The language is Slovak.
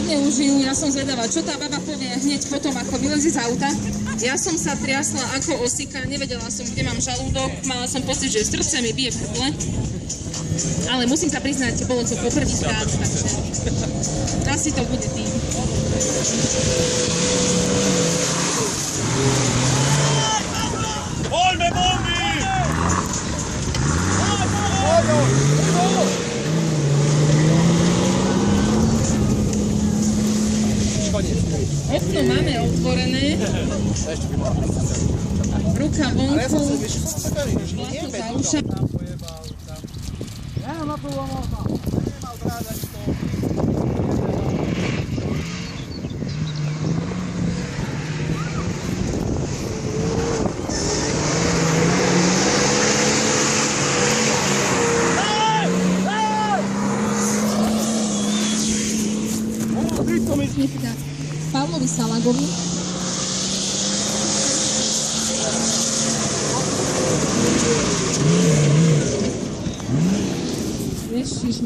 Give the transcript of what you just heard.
neužijú, ja som zvedavá, čo tá baba povie hneď potom, ako vylezie z auta. Ja som sa triasla ako osika, nevedela som, kde mám žalúdok, mala som pocit, že srdce mi bije v hrdle. Ale musím sa priznať, bolo to poprvýkrát, takže asi to bude tým. Poďme, bomby! Okno máme otvorené, ruka vonku, zlato za uša. Pavlovi Salagovi. Ježiš.